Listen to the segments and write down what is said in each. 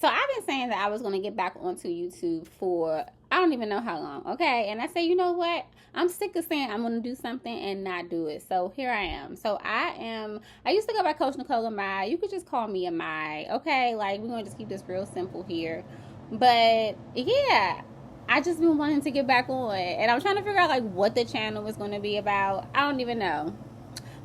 So I've been saying that I was going to get back onto YouTube for I don't even know how long. Okay. And I say, you know what? I'm sick of saying I'm going to do something and not do it. So here I am. I used to go by Coach Nicole Amai. You could just call me Amai. Okay. Like, we're going to just keep this real simple here. But yeah, I just been wanting to get back on. And I'm trying to figure out like what the channel was going to be about. I don't even know.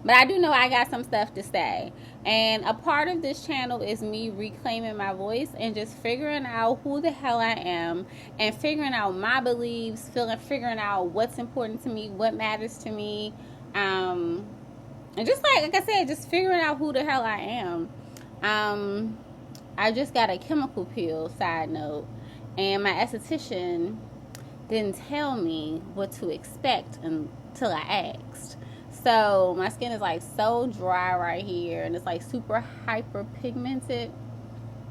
But I do know I got some stuff to say. And a part of this channel is me reclaiming my voice and just figuring out who the hell I am and figuring out my beliefs, figuring out what's important to me, what matters to me. And just like I said, just figuring out who the hell I am. Um, I just got a chemical peel, side note, and my esthetician didn't tell me what to expect until I asked. So my skin is like so dry right here, and it's like super hyper pigmented,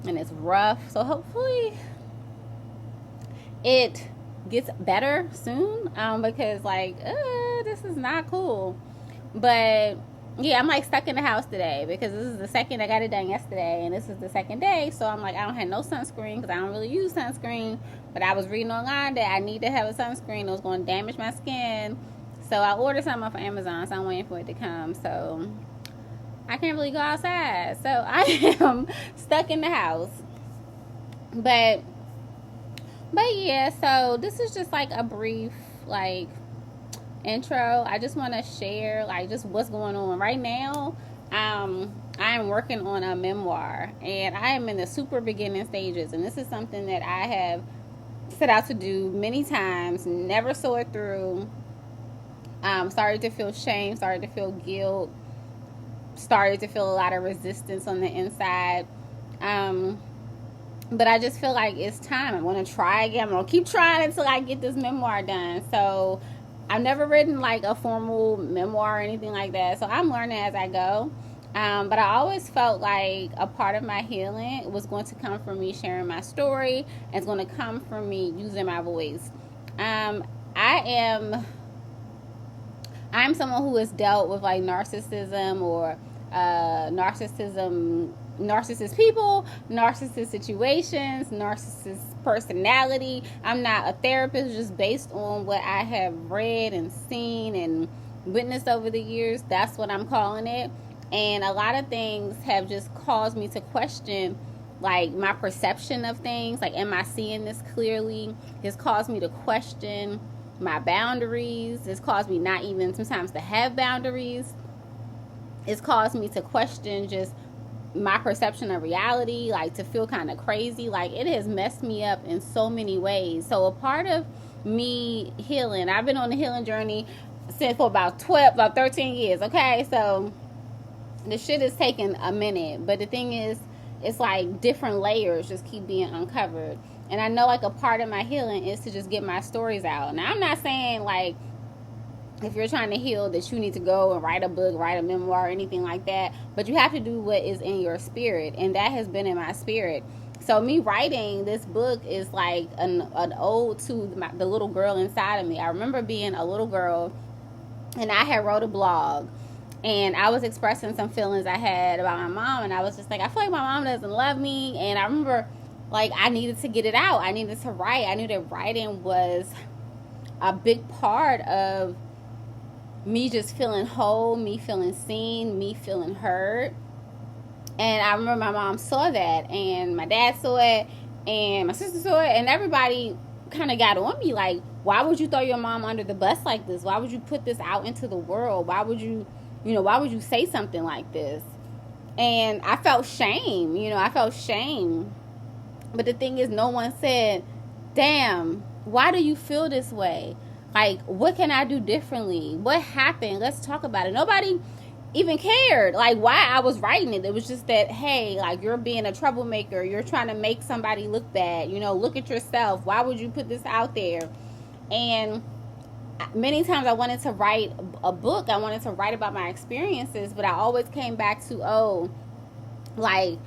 and it's rough. So hopefully it gets better soon. Because like, this is not cool. But yeah, I'm like stuck in the house today because this is the second I got it done yesterday, and this is the second day. So I'm like, I don't have no sunscreen because I don't really use sunscreen. But I was reading online that I need to have a sunscreen that was going to damage my skin. So I ordered something off of Amazon, so I'm waiting for it to come. So I can't really go outside. So I am stuck in the house. But yeah, so this is just like a brief like intro. I just want to share like just what's going on right now. I am working on a memoir, and I am in the super beginning stages, and this is something that I have set out to do many times, never saw it through. Started to feel shame, started to feel guilt, started to feel a lot of resistance on the inside. Um, but I just feel like it's time. I want to try again. I'm going to keep trying until I get this memoir done. So I've never written like a formal memoir or anything like that. So I'm learning as I go. But I always felt like a part of my healing was going to come from me sharing my story. And it's going to come from me using my voice. Um, I am I'm someone who has dealt with like narcissism or narcissist people, narcissist situations, narcissist personality. I'm not a therapist, just based on what I have read and seen and witnessed over the years. That's what I'm calling it. And a lot of things have just caused me to question like my perception of things. Like, am I seeing this clearly? It's caused me to question my boundaries. It's caused me not even sometimes to have boundaries. It's caused me to question just my perception of reality, like to feel kind of crazy. Like, it has messed me up in so many ways. So a part of me healing, I've been on the healing journey since for about 13 years. Okay, so the shit is taking a minute, but the thing is, it's like different layers just keep being uncovered. And I know like a part of my healing is to just get my stories out. Now, I'm not saying like if you're trying to heal that you need to go and write a book, write a memoir, or anything like that, but you have to do what is in your spirit, and that has been in my spirit. So me writing this book is like an ode to the little girl inside of me. I remember being a little girl, and I had wrote a blog, and I was expressing some feelings I had about my mom, and I was just like, I feel like my mom doesn't love me. And I remember like I needed to get it out. I needed to write. I knew that writing was a big part of me just feeling whole, me feeling seen, me feeling heard. And I remember my mom saw that, and my dad saw it, and my sister saw it, and everybody kind of got on me like, why would you throw your mom under the bus like this? Why would you put this out into the world? Why would you say something like this? And I felt shame, I felt shame. But the thing is, no one said, damn, why do you feel this way? Like, what can I do differently? What happened? Let's talk about it. Nobody even cared like why I was writing it. It was just that, hey, like, you're being a troublemaker, you're trying to make somebody look bad, look at yourself, why would you put this out there? And many times I wanted to write a book, I wanted to write about my experiences, but I always came back to, like,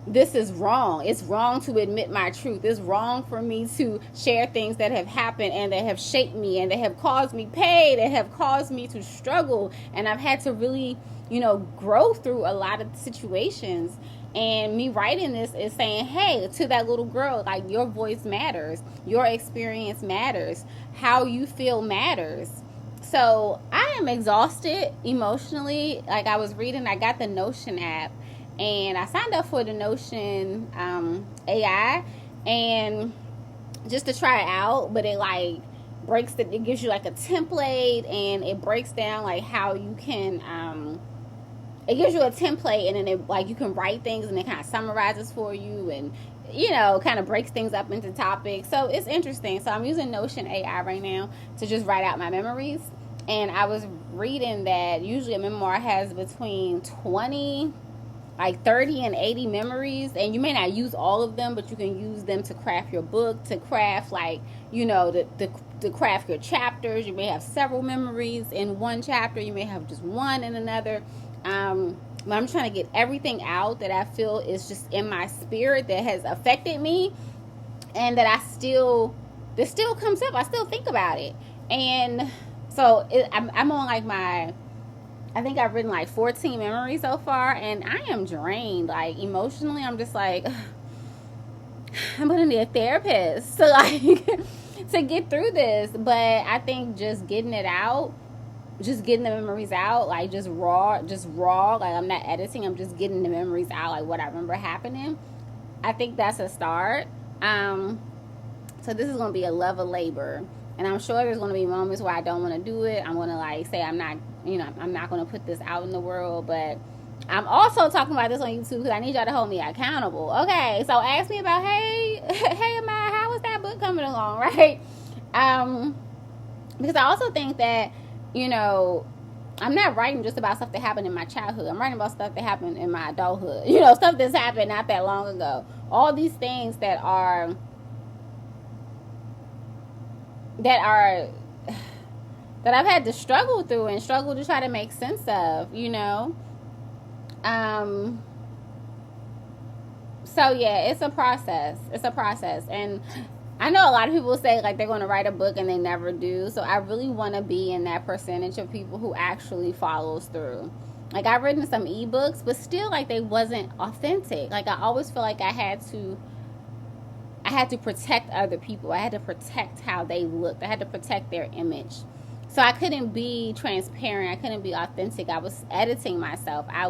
this is wrong. It's wrong to admit my truth. It's wrong for me to share things that have happened and that have shaped me and that have caused me pain, that have caused me to struggle. And I've had to really, grow through a lot of situations. And me writing this is saying, hey, to that little girl, like, your voice matters, your experience matters, how you feel matters. So I am exhausted emotionally. Like, I was reading, I got the Notion app, and I signed up for the Notion AI, and just to try it out, but it like it gives you like a template, and it breaks down like how you can it gives you a template, and then it like you can write things, and it kind of summarizes for you, and kind of breaks things up into topics. So it's interesting. So I'm using Notion AI right now to just write out my memories. And I was reading that usually a memoir has between 20, like 30 and 80 memories, and you may not use all of them, but you can use them to craft your book, to craft like to craft your chapters. You may have several memories in one chapter, you may have just one in another. But I'm trying to get everything out that I feel is just in my spirit that has affected me, and that this still comes up. I still think about it. And so I'm on like I think I've written like 14 memories so far, and I am drained. Like, emotionally, I'm just like, I'm gonna need a therapist to like to get through this. But I think just getting it out, just getting the memories out, like just raw, like I'm not editing, I'm just getting the memories out, like what I remember happening. I think that's a start. So this is gonna be a love of labor, and I'm sure there's gonna be moments where I don't want to do it. I'm gonna like say I'm not gonna put this out in the world, but I'm also talking about this on YouTube because I need y'all to hold me accountable. Okay, so ask me about, hey Amaya, how is that book coming along, right? Because I also think that I'm not writing just about stuff that happened in my childhood. I'm writing about stuff that happened in my adulthood. Stuff that's happened not that long ago. All these things that I've had to struggle through and struggle to try to make sense of, So yeah, it's a process. And I know a lot of people say like they're going to write a book and they never do. So I really want to be in that percentage of people who actually follows through. Like, I've written some ebooks, but still like they wasn't authentic. Like, I always feel like I had to protect other people. I had to protect how they looked. I had to protect their image. So I couldn't be transparent. I couldn't be authentic. I was editing myself. I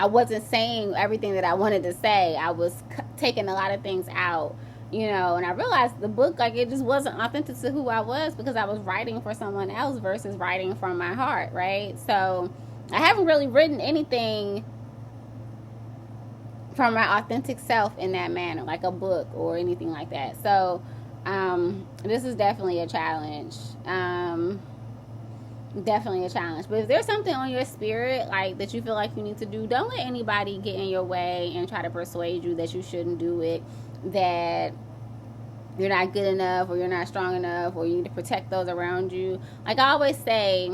wasn't saying everything that I wanted to say. I was taking a lot of things out, and I realized the book, like, it just wasn't authentic to who I was because I was writing for someone else versus writing from my heart, right? So I haven't really written anything from my authentic self in that manner, like a book or anything like that. So this is definitely a challenge. Definitely a challenge. But if there's something on your spirit like that you feel like you need to do, don't let anybody get in your way and try to persuade you that you shouldn't do it, that you're not good enough, or you're not strong enough, or you need to protect those around you. Like I always say,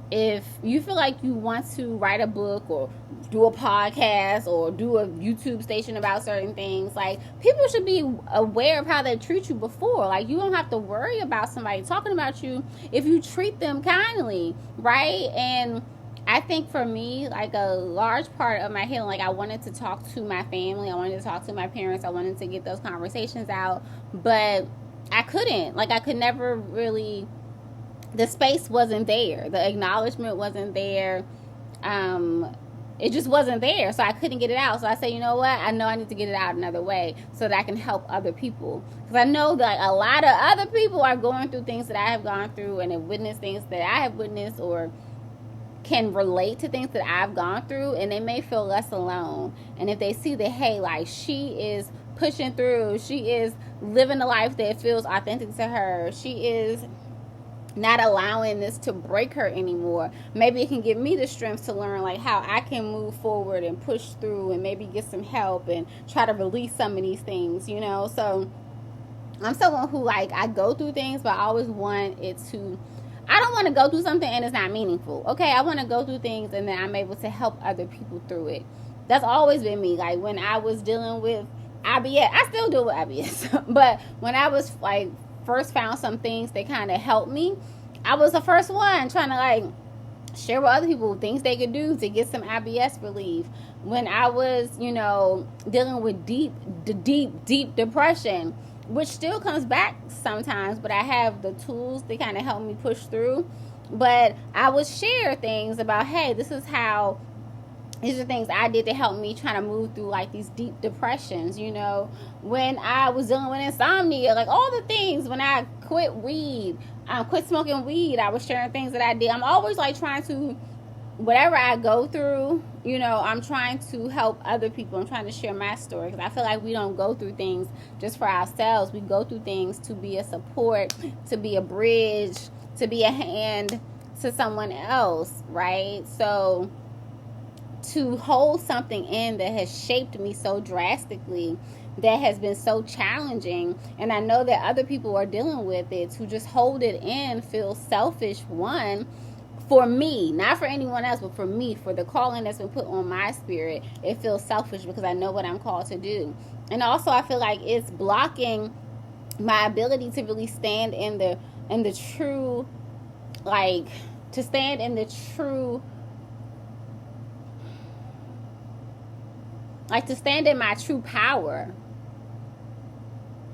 if you feel like you want to write a book or do a podcast or do a YouTube station about certain things, like, people should be aware of how they treat you before. Like, you don't have to worry about somebody talking about you if you treat them kindly, right? And I think for me, like, a large part of my healing, like, I wanted to talk to my family, I wanted to talk to my parents, I wanted to get those conversations out, but I couldn't. Like, I could never really, the space wasn't there, the acknowledgement wasn't there, it just wasn't there, so I couldn't get it out. So I said, you know what, I know I need to get it out another way so that I can help other people, because I know that a lot of other people are going through things that I have gone through and have witnessed things that I have witnessed, or can relate to things that I've gone through, and they may feel less alone. And if they see that, hey, like, she is pushing through, she is living a life that feels authentic to her, she is not allowing this to break her anymore, maybe it can give me the strength to learn like how I can move forward and push through and maybe get some help and try to release some of these things, So I'm someone who, like, I go through things, but I always want it to, I don't want to go through something and it's not meaningful. Okay, I want to go through things and then I'm able to help other people through it. That's always been me. Like, when I was dealing with IBS, I still deal with IBS, but when I was like first found some things that kind of helped me, I was the first one trying to like share with other people things they could do to get some IBS relief. When I was, dealing with deep depression, which still comes back sometimes, but I have the tools that kind of help me push through. But I would share things about, hey, these are things I did to help me trying to move through like these deep depressions, when I was dealing with insomnia, like all the things. When I quit smoking weed, I was sharing things that I did. I'm always like trying to, whatever I go through, I'm trying to help other people. I'm trying to share my story, because I feel like we don't go through things just for ourselves. We go through things to be a support, to be a bridge, to be a hand to someone else, right? So to hold something in that has shaped me so drastically, that has been so challenging, and I know that other people are dealing with it, to just hold it in feels selfish. One, for me, not for anyone else, but for me, for the calling that's been put on my spirit, it feels selfish because I know what I'm called to do. And also I feel like it's blocking my ability to really stand in the true, to stand in the true, to stand in my true power.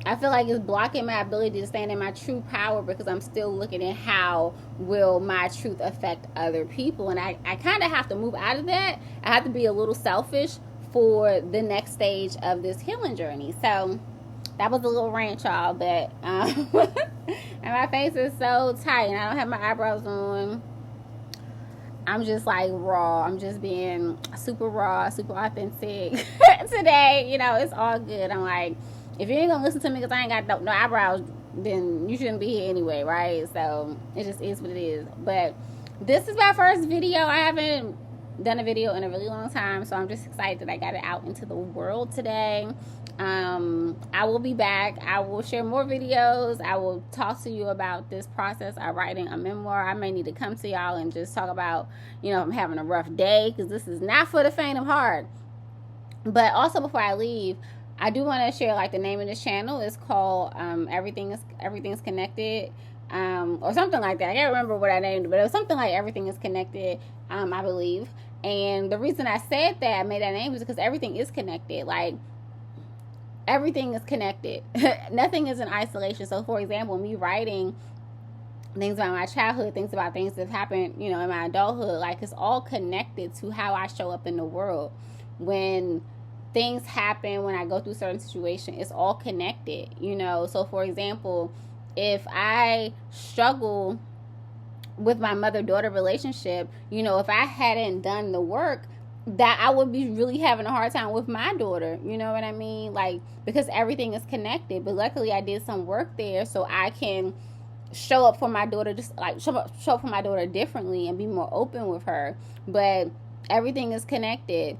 I feel like it's blocking my ability to stand in my true power, because I'm still looking at how will my truth affect other people. And I kind of have to move out of that. I have to be a little selfish for the next stage of this healing journey. So that was a little rant, y'all. But and my face is so tight, and I don't have my eyebrows on. I'm just like raw. I'm just being super raw, super authentic today. It's all good. I'm like, if you ain't gonna listen to me because I ain't got no eyebrows, then you shouldn't be here anyway, right? So it just is what it is. But this is my first video. I haven't done a video in a really long time, so I'm just excited that I got it out into the world today. I will be back. I will share more videos. I will talk to you about this process of writing a memoir. I may need to come to y'all and just talk about, I'm having a rough day, because this is not for the faint of heart. But also, before I leave, I do want to share the name of this channel. It's called Everything's Connected, or something like that. I can't remember what I named it, but it was something like Everything is Connected, I believe. And the reason I said that, I made that name, is because everything is connected. Everything is connected. Nothing is in isolation. So, for example, me writing things about my childhood, things about things that happened, in my adulthood, it's all connected to how I show up in the world. When things happen, when I go through certain situations, it's all connected, So, for example, if I struggle with my mother-daughter relationship, if I hadn't done the work, that I would be really having a hard time with my daughter, you know what I mean? Because everything is connected. But luckily I did some work there, so I can show up for my daughter, just show up for my daughter differently and be more open with her. But everything is connected.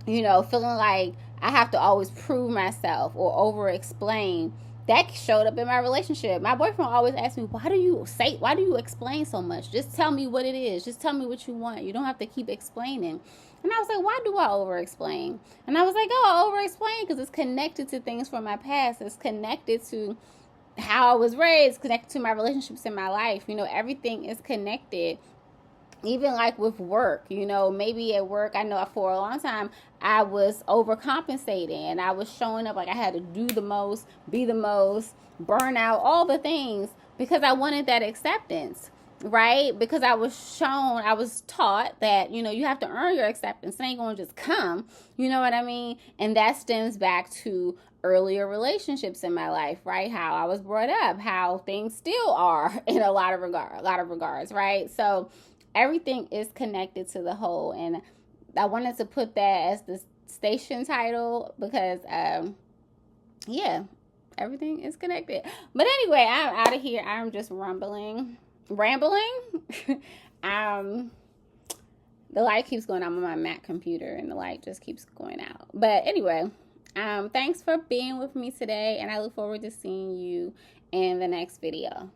Feeling like I have to always prove myself or over explain, that showed up in my relationship. My boyfriend always asked me, why do you explain so much? Just tell me what it is. Just tell me what you want. You don't have to keep explaining. And I was like, why do I over explain? And I was like, I over explain because it's connected to things from my past. It's connected to how I was raised, connected to my relationships in my life. Everything is connected. Even with work, maybe at work, I know for a long time I was overcompensating, and I was showing up I had to do the most, be the most, burn out, all the things, because I wanted that acceptance, right? Because I was taught that, you have to earn your acceptance. It ain't going to just come, you know what I mean? And that stems back to earlier relationships in my life, right? How I was brought up, how things still are in a lot of regards, right? So everything is connected to the whole, and I wanted to put that as the station title because, everything is connected. But anyway, I'm out of here. I'm just rambling. The light keeps going out on my Mac computer, and the light just keeps going out. But anyway, thanks for being with me today, and I look forward to seeing you in the next video.